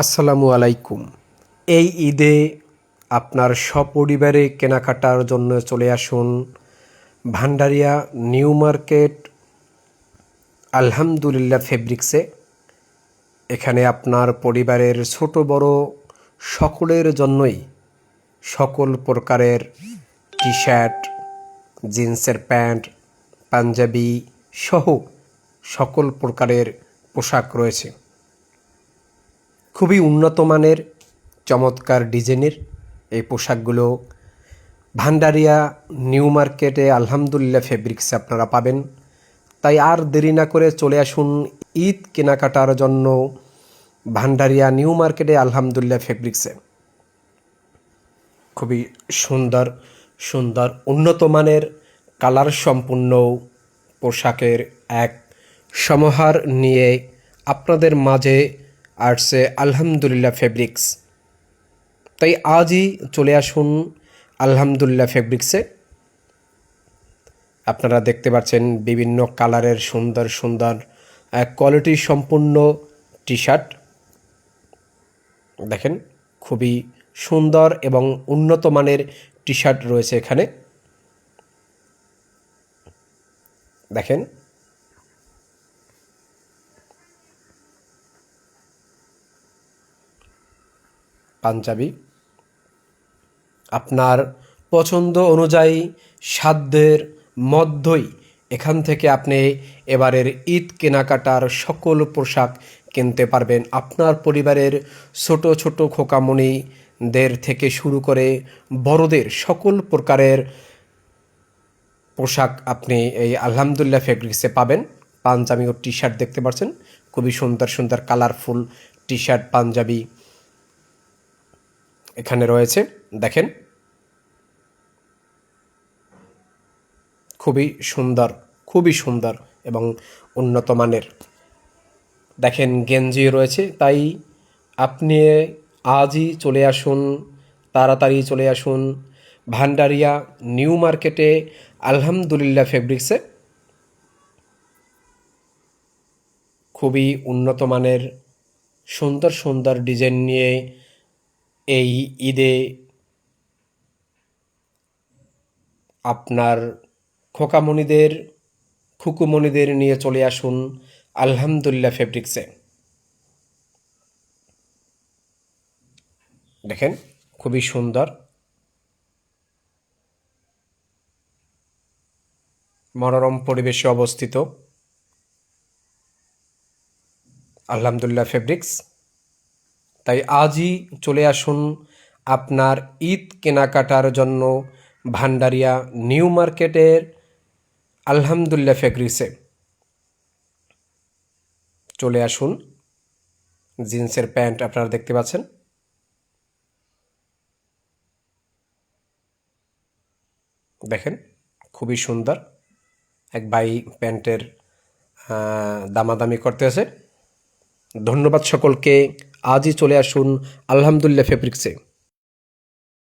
আসসালামু আলাইকুম। এই ঈদে আপনার সপরিবারে কেনাকাটার জন্য চলে আসুন ভান্ডারিয়া নিউ মার্কেট আলহামদুলিল্লাহ ফেব্রিক্সে। এখানে আপনার পরিবারের ছোট বড় সকলের জন্যই সকল প্রকারের টি শার্ট, জিন্সের প্যান্ট, পাঞ্জাবি সহ সকল প্রকারের পোশাক রয়েছে। খুবই উন্নত মানের চমৎকার ডিজাইনের এই পোশাকগুলো ভান্ডারিয়া নিউ মার্কেটে আলহামদুলিল্লাহ ফেব্রিক্সে আপনারা পাবেন। তাই আর দেরি না করে চলে আসুন ঈদ কেনাকাটার জন্য ভান্ডারিয়া নিউ মার্কেটে আলহামদুলিল্লাহ ফেব্রিক্সে। খুবই সুন্দর সুন্দর উন্নত মানের কালার সম্পূর্ণ পোশাকের এক সমাহার নিয়ে আপনাদের মাঝে আসছে আলহামদুলিল্লাহ ফেব্রিক্স। তাই আজই চলে আসুন আলহামদুলিল্লাহ ফেব্রিক্সে। আপনারা দেখতে পাচ্ছেন বিভিন্ন কালারের সুন্দর সুন্দর কোয়ালিটি সম্পূর্ণ টি শার্ট। দেখেন খুবই সুন্দর এবং উন্নত মানের টি শার্ট রয়েছে এখানে। দেখেন পাঞ্জাবি আপনার পছন্দ অনুযায়ী সাধ্যের মধ্যেই এখান থেকে আপনি এবারের ঈদ কেনাকাটার সকল পোশাক কিনতে পারবেন। আপনার পরিবারের ছোট ছোট খোকামণিদের থেকে শুরু করে বড়দের সকল প্রকারের পোশাক আপনি এই আলহামদুলিল্লাহ ফেব্রিক্সে পাবেন। পাঞ্জাবি ও টি শার্ট দেখতে পাচ্ছেন, খুবই সুন্দর সুন্দর কালারফুল টি শার্ট পাঞ্জাবি এখানে রয়েছে। দেখেন খুবই সুন্দর এবং উন্নত মানের। দেখেন গেঞ্জি রয়েছে। তাই আপনি আজই চলে আসুন, তাড়াতাড়ি চলে আসুন ভান্ডারিয়া নিউ মার্কেটে আলহামদুলিল্লাহ ফেব্রিক্সে। খুবই উন্নত মানের সুন্দর সুন্দর ডিজাইন নিয়ে এই ঈদে আপনার খোকামণিদের খুকুমণিদের নিয়ে চলে আসুন আলহামদুলিল্লাহ ফেব্রিক্সে। দেখেন খুবই সুন্দর মনোরম পরিবেশে অবস্থিত আলহামদুলিল্লাহ ফেব্রিক্স। তাই আজই চলে আসুন আপনার ঈদ কেনাকাটার জন্য ভান্ডারিয়া নিউ মার্কেটের আলহামদুলিল্লাহ ফেব্রিক্সে চলে আসুন। জিন্সের প্যান্ট আপনারা দেখতে পাচ্ছেন। দেখেন খুবই সুন্দর। এক ভাই প্যান্টের দামাদামি করতেছে। ধন্যবাদ সকলকে। আজই চলে আসুন আলহামদুলিল্লাহ ফেব্রিক্সে।